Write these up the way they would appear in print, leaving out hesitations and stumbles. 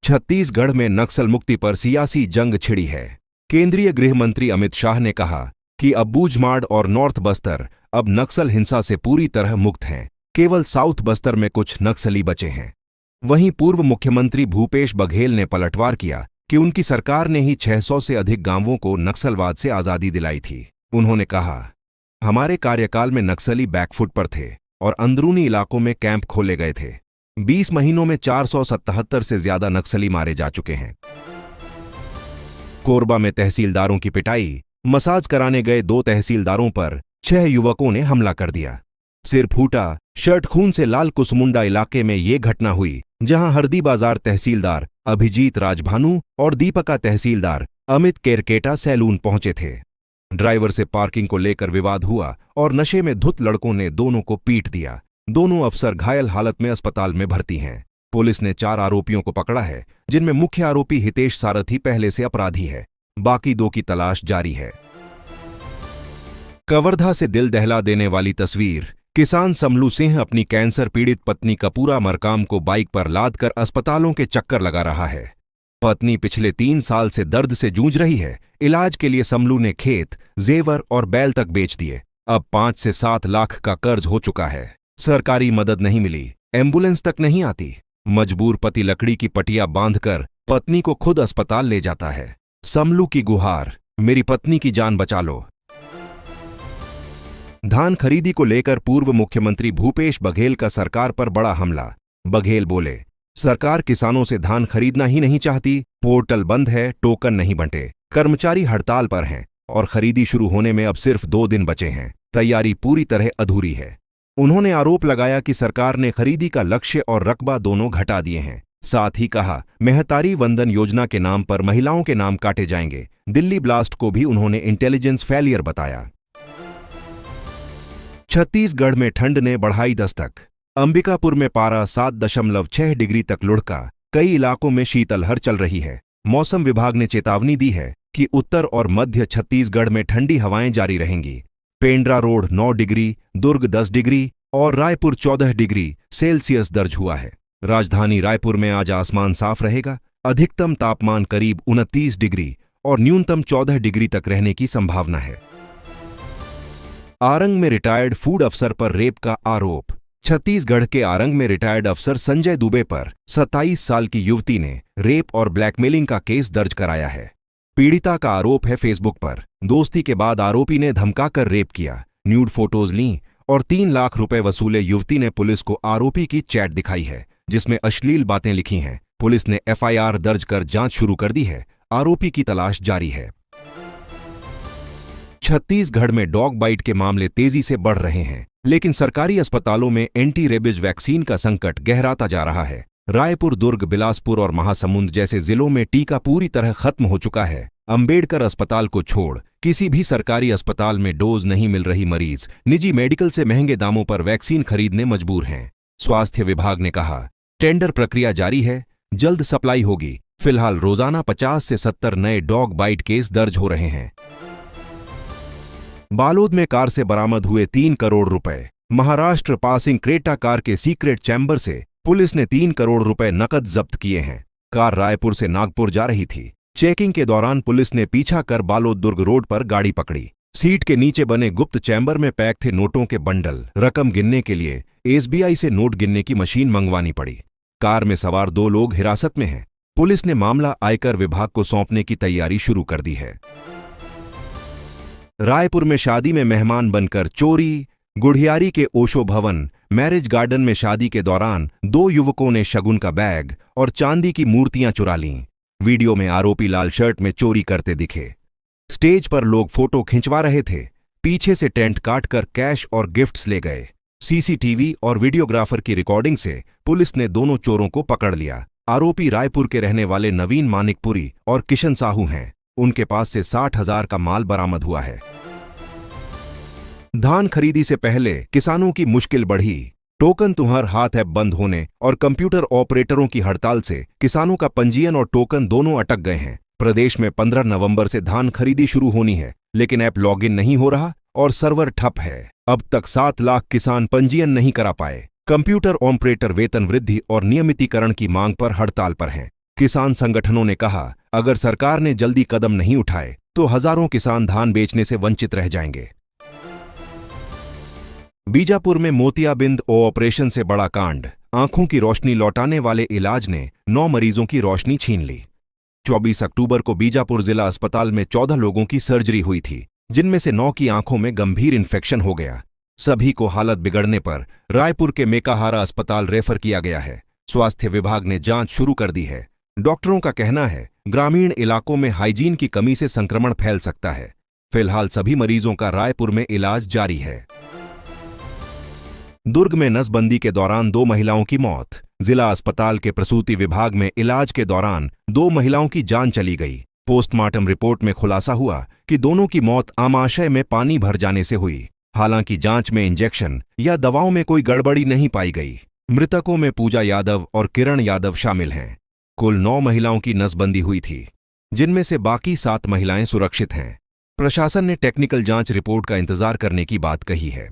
छत्तीसगढ़ में नक्सल मुक्ति पर सियासी जंग छिड़ी है। केंद्रीय गृह मंत्री अमित शाह ने कहा कि अब बूझमाड़ और नॉर्थ बस्तर अब नक्सल हिंसा से पूरी तरह मुक्त हैं, केवल साउथ बस्तर में कुछ नक्सली बचे हैं। वहीं पूर्व मुख्यमंत्री भूपेश बघेल ने पलटवार किया कि उनकी सरकार ने ही 600 से अधिक गांवों को नक्सलवाद से आज़ादी दिलाई थी। उन्होंने कहा, हमारे कार्यकाल में नक्सली बैकफुट पर थे और अंदरूनी इलाकों में कैंप खोले गए थे। 20 महीनों में 477 से ज्यादा नक्सली मारे जा चुके हैं। कोरबा में तहसीलदारों की पिटाई, मसाज कराने गए 2 तहसीलदारों पर 6 युवकों ने हमला कर दिया। सिर फूटा, शर्ट खून से लाल कुसमुंडा इलाके में ये घटना हुई, जहां हरदी बाजार तहसीलदार अभिजीत राजभानु और दीपका तहसीलदार अमित केरकेटा सैलून पहुंचे थे। ड्राइवर से पार्किंग को लेकर विवाद हुआ और नशे में धुत लड़कों ने दोनों को पीट दिया। दोनों अफसर घायल हालत में अस्पताल में भर्ती हैं। पुलिस ने 4 आरोपियों को पकड़ा है, जिनमें मुख्य आरोपी हितेश सारथी पहले से अपराधी है। बाकी 2 की तलाश जारी है। कवर्धा से दिल दहला देने वाली तस्वीर। किसान समलू सिंह अपनी कैंसर पीड़ित पत्नी कपूरा मरकाम को बाइक पर लादकर अस्पतालों के चक्कर लगा रहा है। पत्नी पिछले 3 साल से दर्द से जूझ रही है। इलाज के लिए समलू ने खेत, जेवर और बैल तक बेच दिए। अब 5 से 7 लाख का कर्ज हो चुका है। सरकारी मदद नहीं मिली, एम्बुलेंस तक नहीं आती। मजबूर पति लकड़ी की पटिया बांधकर पत्नी को खुद अस्पताल ले जाता है। समलू की गुहार, मेरी पत्नी की जान बचा लो। धान खरीदी को लेकर पूर्व मुख्यमंत्री भूपेश बघेल का सरकार पर बड़ा हमला। बघेल बोले, सरकार किसानों से धान खरीदना ही नहीं चाहती। पोर्टल बंद है, टोकन नहीं बंटे, कर्मचारी हड़ताल पर हैं और खरीदी शुरू होने में अब सिर्फ 2 दिन बचे हैं। तैयारी पूरी तरह अधूरी है। उन्होंने आरोप लगाया कि सरकार ने खरीदी का लक्ष्य और रकबा दोनों घटा दिए हैं। साथ ही कहा, महतारी वंदन योजना के नाम पर महिलाओं के नाम काटे जाएंगे। दिल्ली ब्लास्ट को भी उन्होंने इंटेलिजेंस फेलियर बताया। छत्तीसगढ़ में ठंड ने बढ़ाई दस्तक। अंबिकापुर में पारा 7.6 डिग्री तक लुढ़का। कई इलाकों में शीतलहर चल रही है। मौसम विभाग ने चेतावनी दी है कि उत्तर और मध्य छत्तीसगढ़ में ठंडी हवाएं जारी रहेंगी। पेंड्रा रोड 9 डिग्री, दुर्ग 10 डिग्री और रायपुर 14 डिग्री सेल्सियस दर्ज हुआ है। राजधानी रायपुर में आज आसमान साफ रहेगा। अधिकतम तापमान करीब 29 डिग्री और न्यूनतम 14 डिग्री तक रहने की संभावना है। आरंग में रिटायर्ड फूड अफसर पर रेप का आरोप। छत्तीसगढ़ के आरंग में रिटायर्ड अफसर संजय दुबे पर 27 साल की युवती ने रेप और ब्लैकमेलिंग का केस दर्ज कराया है। पीड़िता का आरोप है फेसबुक पर दोस्ती के बाद आरोपी ने धमकाकर रेप किया, न्यूड फोटोज लीं और 3 लाख रुपए वसूले। युवती ने पुलिस को आरोपी की चैट दिखाई है, जिसमें अश्लील बातें लिखी हैं। पुलिस ने FIR दर्ज कर जांच शुरू कर दी है। आरोपी की तलाश जारी है। छत्तीसगढ़ में डॉग बाइट के मामले तेजी से बढ़ रहे हैं, लेकिन सरकारी अस्पतालों में एंटी रेबीज वैक्सीन का संकट गहराता जा रहा है। रायपुर, दुर्ग, बिलासपुर और महासमुंद जैसे जिलों में टीका पूरी तरह खत्म हो चुका है। अंबेडकर अस्पताल को छोड़ किसी भी सरकारी अस्पताल में डोज नहीं मिल रही। मरीज निजी मेडिकल से महंगे दामों पर वैक्सीन खरीदने मजबूर हैं। स्वास्थ्य विभाग ने कहा, टेंडर प्रक्रिया जारी है, जल्द सप्लाई होगी। फिलहाल रोजाना 50 से 70 नए डॉग बाइट केस दर्ज हो रहे हैं। बालोद में कार से बरामद हुए 3 करोड़ रुपए। महाराष्ट्र पासिंग क्रेटा कार के सीक्रेट चैम्बर से पुलिस ने 3 करोड़ रुपए नकद जब्त किए हैं। कार रायपुर से नागपुर जा रही थी। चेकिंग के दौरान पुलिस ने पीछा कर बालोद दुर्ग रोड पर गाड़ी पकड़ी। सीट के नीचे बने गुप्त चैम्बर में पैक थे नोटों के बंडल। रकम गिनने के लिए SBI से नोट गिनने की मशीन मंगवानी पड़ी। कार में सवार 2 लोग हिरासत में हैं। पुलिस ने मामला आयकर विभाग को सौंपने की तैयारी शुरू कर दी है। रायपुर में शादी में मेहमान बनकर चोरी। गुढ़ियारी के ओशो भवन मैरिज गार्डन में शादी के दौरान 2 युवकों ने शगुन का बैग और चांदी की मूर्तियां चुरा लीं। वीडियो में आरोपी लाल शर्ट में चोरी करते दिखे। स्टेज पर लोग फोटो खिंचवा रहे थे। पीछे से टेंट काटकर कैश और गिफ्ट्स ले गए। CCTV और वीडियोग्राफर की रिकॉर्डिंग से पुलिस ने दोनों चोरों को पकड़ लिया। आरोपी रायपुर के रहने वाले नवीन मानिकपुरी और किशन साहू हैं। उनके पास से 60,000 का माल बरामद हुआ है। धान खरीदी से पहले किसानों की मुश्किल बढ़ी। टोकन तुहर हाथ ऐप बंद होने और कंप्यूटर ऑपरेटरों की हड़ताल से किसानों का पंजीयन और टोकन दोनों अटक गए हैं। प्रदेश में 15 नवंबर से धान खरीदी शुरू होनी है, लेकिन ऐप लॉगिन नहीं हो रहा और सर्वर ठप है। अब तक 7 लाख किसान पंजीयन नहीं करा पाए। कंप्यूटर ऑपरेटर वेतन वृद्धि और नियमितीकरण की मांग पर हड़ताल पर हैं। किसान संगठनों ने कहा, अगर सरकार ने जल्दी कदम नहीं उठाए तो हजारों किसान धान बेचने से वंचित रह जाएंगे। बीजापुर में मोतियाबिंद ऑपरेशन से बड़ा कांड, आंखों की रोशनी लौटाने वाले इलाज ने 9 मरीजों की रोशनी छीन ली। 24 अक्टूबर को बीजापुर जिला अस्पताल में 14 लोगों की सर्जरी हुई थी, जिनमें से 9 की आंखों में गंभीर इन्फेक्शन हो गया। सभी को हालत बिगड़ने पर रायपुर के मेकाहारा अस्पताल रेफर किया गया है। स्वास्थ्य विभाग ने जांच शुरू कर दी है। डॉक्टरों का कहना है, ग्रामीण इलाकों में हाइजीन की कमी से संक्रमण फैल सकता है। फिलहाल सभी मरीजों का रायपुर में इलाज जारी है। दुर्ग में नसबंदी के दौरान 2 महिलाओं की मौत। जिला अस्पताल के प्रसूति विभाग में इलाज के दौरान 2 महिलाओं की जान चली गई। पोस्टमार्टम रिपोर्ट में खुलासा हुआ कि दोनों की मौत आमाशय में पानी भर जाने से हुई। हालांकि जांच में इंजेक्शन या दवाओं में कोई गड़बड़ी नहीं पाई गई। मृतकों में पूजा यादव और किरण यादव शामिल हैं। कुल 9 महिलाओं की नसबंदी हुई थी, जिनमें से बाकी 7 महिलाएं सुरक्षित हैं। प्रशासन ने टेक्निकल जांच रिपोर्ट का इंतजार करने की बात कही है।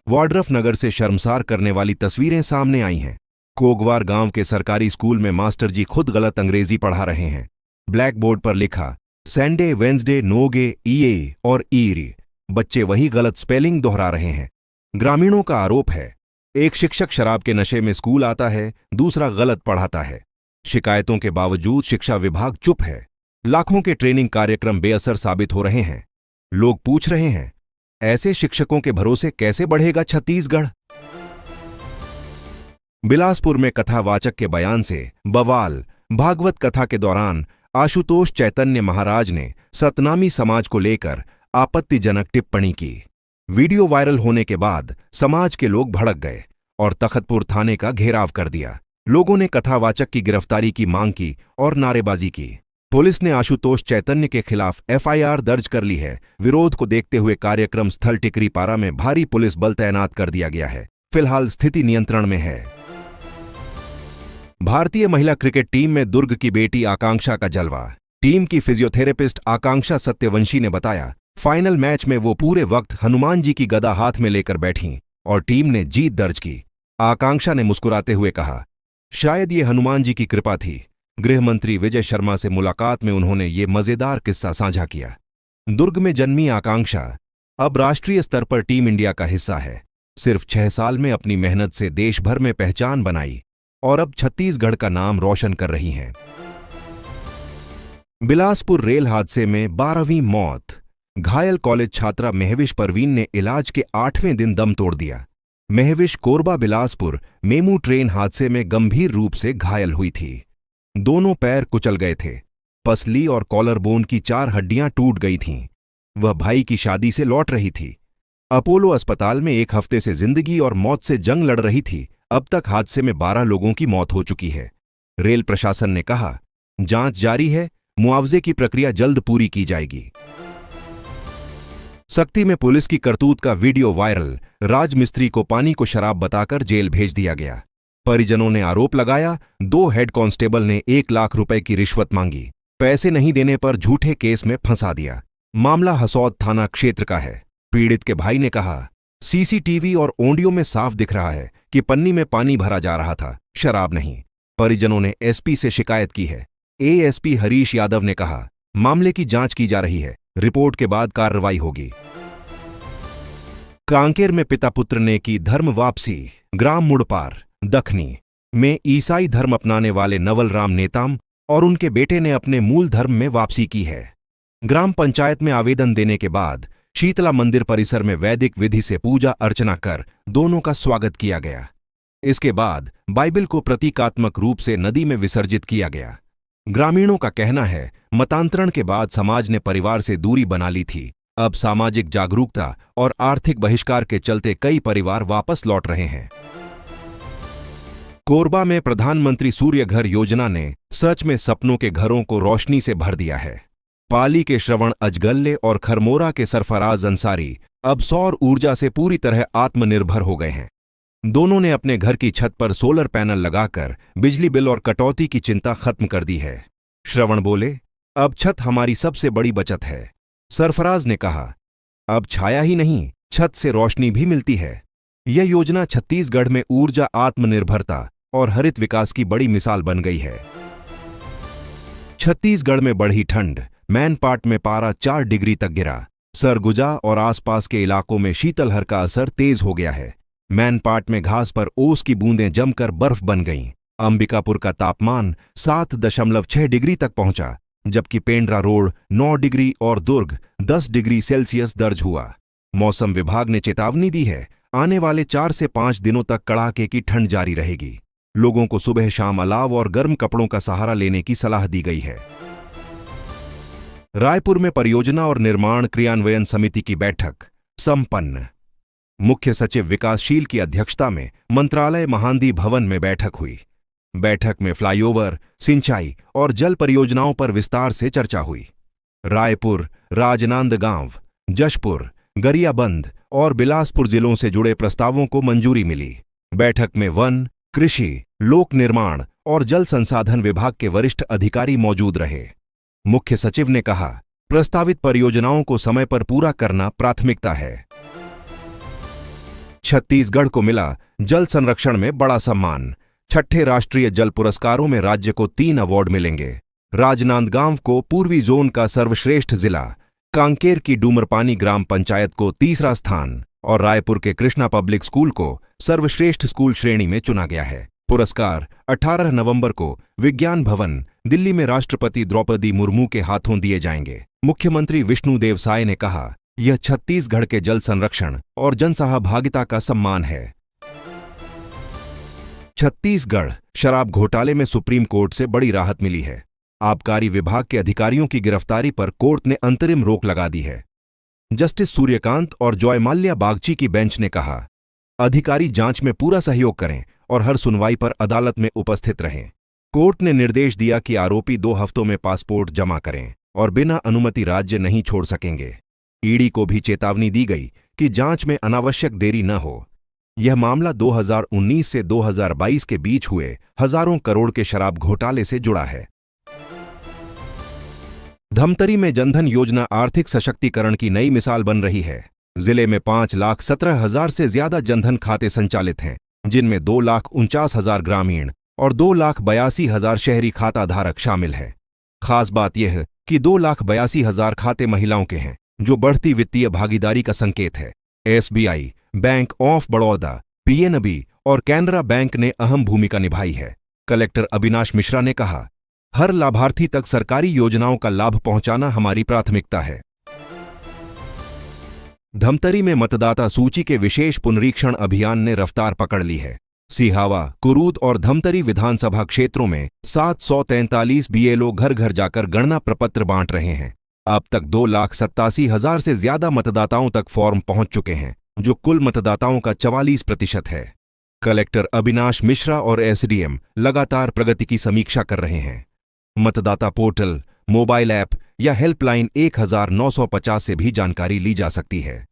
वाड्रफ नगर से शर्मसार करने वाली तस्वीरें सामने आई हैं। कोगवार गांव के सरकारी स्कूल में मास्टर जी खुद गलत अंग्रेजी पढ़ा रहे हैं। ब्लैक बोर्ड पर लिखा संडे, वेंसडे, नोगे, ईए और ईरी। बच्चे वही गलत स्पेलिंग दोहरा रहे हैं। ग्रामीणों का आरोप है, एक शिक्षक शराब के नशे में स्कूल आता है, दूसरा गलत पढ़ाता है। शिकायतों के बावजूद शिक्षा विभाग चुप है। लाखों के ट्रेनिंग कार्यक्रम बेअसर साबित हो रहे हैं। लोग पूछ रहे हैं, ऐसे शिक्षकों के भरोसे कैसे बढ़ेगा छत्तीसगढ़? बिलासपुर में कथावाचक के बयान से बवाल। भागवत कथा के दौरान आशुतोष चैतन्य महाराज ने सतनामी समाज को लेकर आपत्तिजनक टिप्पणी की। वीडियो वायरल होने के बाद समाज के लोग भड़क गए और तखतपुर थाने का घेराव कर दिया। लोगों ने कथावाचक की गिरफ्तारी की मांग की और नारेबाजी की। पुलिस ने आशुतोष चैतन्य के खिलाफ एफआईआर दर्ज कर ली है। विरोध को देखते हुए कार्यक्रम स्थल टिकरीपारा में भारी पुलिस बल तैनात कर दिया गया है। फिलहाल स्थिति नियंत्रण में है। भारतीय महिला क्रिकेट टीम में दुर्ग की बेटी आकांक्षा का जलवा। टीम की फिजियोथेरेपिस्ट आकांक्षा सत्यवंशी ने बताया, फाइनल मैच में वो पूरे वक्त हनुमान जी की गदा हाथ में लेकर बैठीं और टीम ने जीत दर्ज की। आकांक्षा ने मुस्कुराते हुए कहा, शायद ये हनुमान जी की कृपा थी। गृह मंत्री विजय शर्मा से मुलाकात में उन्होंने ये मजेदार किस्सा साझा किया। दुर्ग में जन्मी आकांक्षा अब राष्ट्रीय स्तर पर टीम इंडिया का हिस्सा है। सिर्फ 6 साल में अपनी मेहनत से देश भर में पहचान बनाई और अब छत्तीसगढ़ का नाम रोशन कर रही हैं। बिलासपुर रेल हादसे में 12वीं मौत। घायल कॉलेज छात्रा महविश परवीन ने इलाज के 8वें दिन दम तोड़ दिया। महविश कोरबा बिलासपुर मेमू ट्रेन हादसे में गंभीर रूप से घायल हुई थी। दोनों पैर कुचल गए थे। पसली और कॉलर बोन की 4 हड्डियां टूट गई थीं। वह भाई की शादी से लौट रही थी। अपोलो अस्पताल में 1 हफ्ते से जिंदगी और मौत से जंग लड़ रही थी। अब तक हादसे में 12 लोगों की मौत हो चुकी है। रेल प्रशासन ने कहा, जांच जारी है, मुआवजे की प्रक्रिया जल्द पूरी की जाएगी। सक्ती में पुलिस की करतूत का वीडियो वायरल। राजमिस्त्री को पानी को शराब बताकर जेल भेज दिया गया। परिजनों ने आरोप लगाया, 2 हेड कांस्टेबल ने 1 लाख रुपए की रिश्वत मांगी। पैसे नहीं देने पर झूठे केस में फंसा दिया। मामला हसौद थाना क्षेत्र का है। पीड़ित के भाई ने कहा, सीसीटीवी और ऑडियो में साफ दिख रहा है कि पन्नी में पानी भरा जा रहा था, शराब नहीं। परिजनों ने एसपी से शिकायत की है। एएसपी हरीश यादव ने कहा, मामले की जांच की जा रही है, रिपोर्ट के बाद कार्रवाई होगी। कांकेर में पिता पुत्र ने की धर्म वापसी। ग्राम मुड़पार दखनी में ईसाई धर्म अपनाने वाले नवलराम नेताम और उनके बेटे ने अपने मूल धर्म में वापसी की है। ग्राम पंचायत में आवेदन देने के बाद शीतला मंदिर परिसर में वैदिक विधि से पूजा अर्चना कर दोनों का स्वागत किया गया। इसके बाद बाइबिल को प्रतीकात्मक रूप से नदी में विसर्जित किया गया। ग्रामीणों का कहना है, मतांतरण के बाद समाज ने परिवार से दूरी बना ली थी। अब सामाजिक जागरूकता और आर्थिक बहिष्कार के चलते कई परिवार वापस लौट रहे हैं। कोरबा में प्रधानमंत्री सूर्य घर योजना ने सच में सपनों के घरों को रोशनी से भर दिया है। पाली के श्रवण अजगल्ले और खरमोरा के सरफराज अंसारी अब सौर ऊर्जा से पूरी तरह आत्मनिर्भर हो गए हैं। दोनों ने अपने घर की छत पर सोलर पैनल लगाकर बिजली बिल और कटौती की चिंता खत्म कर दी है। श्रवण बोले, अब छत हमारी सबसे बड़ी बचत है। सरफराज ने कहा, अब छाया ही नहीं, छत से रोशनी भी मिलती है। यह योजना छत्तीसगढ़ में ऊर्जा आत्मनिर्भरता और हरित विकास की बड़ी मिसाल बन गई है। छत्तीसगढ़ में बढ़ी ठंड, मैनपाट में पारा 4 डिग्री तक गिरा। सरगुजा और आसपास के इलाकों में शीतलहर का असर तेज हो गया है। मैनपाट में घास पर ओस की बूंदें जमकर बर्फ बन गईं। अंबिकापुर का तापमान 7.6 डिग्री तक पहुंचा, जबकि पेंड्रा रोड 9 डिग्री और दुर्ग 10 डिग्री सेल्सियस दर्ज हुआ। मौसम विभाग ने चेतावनी दी है, आने वाले 4 से 5 दिनों तक कड़ाके की ठंड जारी रहेगी। लोगों को सुबह शाम अलाव और गर्म कपड़ों का सहारा लेने की सलाह दी गई है। रायपुर में परियोजना और निर्माण क्रियान्वयन समिति की बैठक संपन्न। मुख्य सचिव विकासशील की अध्यक्षता में मंत्रालय महांदी भवन में बैठक हुई। बैठक में फ्लाईओवर, सिंचाई और जल परियोजनाओं पर विस्तार से चर्चा हुई। रायपुर, राजनांदगांव, जशपुर, गरियाबंद और बिलासपुर जिलों से जुड़े प्रस्तावों को मंजूरी मिली। बैठक में वन, कृषि, लोक निर्माण और जल संसाधन विभाग के वरिष्ठ अधिकारी मौजूद रहे। मुख्य सचिव ने कहा, प्रस्तावित परियोजनाओं को समय पर पूरा करना प्राथमिकता है। छत्तीसगढ़ को मिला जल संरक्षण में बड़ा सम्मान। 6ठे राष्ट्रीय जल पुरस्कारों में राज्य को 3 अवार्ड मिलेंगे। राजनांदगांव को पूर्वी जोन का सर्वश्रेष्ठ जिला, कांकेर की डूमरपानी ग्राम पंचायत को 3रा स्थान और रायपुर के कृष्णा पब्लिक स्कूल को सर्वश्रेष्ठ स्कूल श्रेणी में चुना गया है। पुरस्कार 18 नवंबर को विज्ञान भवन, दिल्ली में राष्ट्रपति द्रौपदी मुर्मू के हाथों दिए जाएंगे। मुख्यमंत्री विष्णुदेव साय ने कहा, यह छत्तीसगढ़ के जल संरक्षण और जनसहभागिता का सम्मान है। छत्तीसगढ़ शराब घोटाले में सुप्रीम कोर्ट से बड़ी राहत मिली है। आबकारी विभाग के अधिकारियों की गिरफ्तारी पर कोर्ट ने अंतरिम रोक लगा दी है। जस्टिस सूर्यकांत और जॉय माल्या बागची की बेंच ने कहा, अधिकारी जांच में पूरा सहयोग करें और हर सुनवाई पर अदालत में उपस्थित रहें। कोर्ट ने निर्देश दिया कि आरोपी 2 हफ्तों में पासपोर्ट जमा करें और बिना अनुमति राज्य नहीं छोड़ सकेंगे। ईडी को भी चेतावनी दी गई कि जांच में अनावश्यक देरी न हो। यह मामला 2019 से 2022 के बीच हुए हजारों करोड़ के शराब घोटाले से जुड़ा है। धमतरी में जनधन योजना आर्थिक सशक्तिकरण की नई मिसाल बन रही है। जिले में 5,17,000 से ज्यादा जनधन खाते संचालित हैं, जिनमें 2,49,000 ग्रामीण और 2,82,000 शहरी खाता धारक शामिल हैं। खास बात यह कि 2,82,000 खाते महिलाओं के हैं, जो बढ़ती वित्तीय भागीदारी का संकेत है। SBI, bank of Baroda, PNB और कैनरा बैंक ने अहम भूमिका निभाई है। कलेक्टर अविनाश मिश्रा ने कहा, हर लाभार्थी तक सरकारी योजनाओं का लाभ पहुंचाना हमारी प्राथमिकता है। धमतरी में मतदाता सूची के विशेष पुनरीक्षण अभियान ने रफ्तार पकड़ ली है। सिहावा, कुरूद और धमतरी विधानसभा क्षेत्रों में 743 बीएलओ घर घर जाकर गणना प्रपत्र बांट रहे हैं। अब तक 2,87,000 से ज्यादा मतदाताओं तक फॉर्म पहुंच चुके हैं, जो कुल मतदाताओं का 44% है। कलेक्टर अविनाश मिश्रा और एसडीएम लगातार प्रगति की समीक्षा कर रहे हैं। मतदाता पोर्टल, मोबाइल ऐप या हेल्पलाइन 1950 से भी जानकारी ली जा सकती है।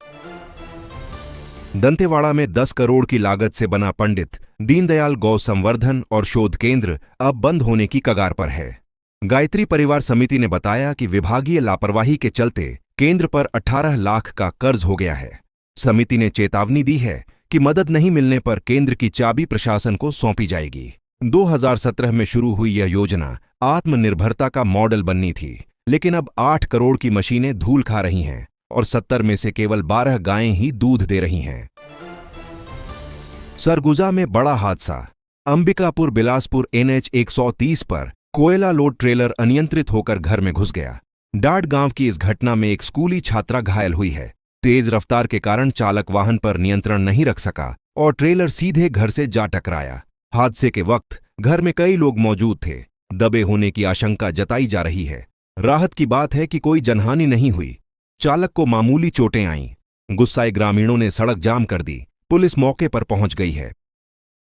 दंतेवाड़ा में 10 करोड़ की लागत से बना पंडित दीनदयाल गौ संवर्धन और शोध केंद्र अब बंद होने की कगार पर है। गायत्री परिवार समिति ने बताया कि विभागीय लापरवाही के चलते केंद्र पर 18 लाख का कर्ज हो गया है। समिति ने चेतावनी दी है कि मदद नहीं मिलने पर केंद्र की चाबी प्रशासन को सौंपी जाएगी। 2017 में शुरू हुई यह योजना आत्मनिर्भरता का मॉडल बननी थी, लेकिन अब 8 करोड़ की मशीनें धूल खा रही हैं और 70 में से केवल 12 गायें ही दूध दे रही हैं। सरगुजा में बड़ा हादसा। अंबिकापुर बिलासपुर NH 130 पर कोयला लोड ट्रेलर अनियंत्रित होकर घर में घुस गया। डाड गांव की इस घटना में एक स्कूली छात्रा घायल हुई है। तेज रफ्तार के कारण चालक वाहन पर नियंत्रण नहीं रख सका और ट्रेलर सीधे घर से जा टकराया। हादसे के वक्त घर में कई लोग मौजूद थे। दबे होने की आशंका जताई जा रही है। राहत की बात है कि कोई जनहानि नहीं हुई। चालक को मामूली चोटें आईं। गुस्साए ग्रामीणों ने सड़क जाम कर दी। पुलिस मौके पर पहुंच गई है।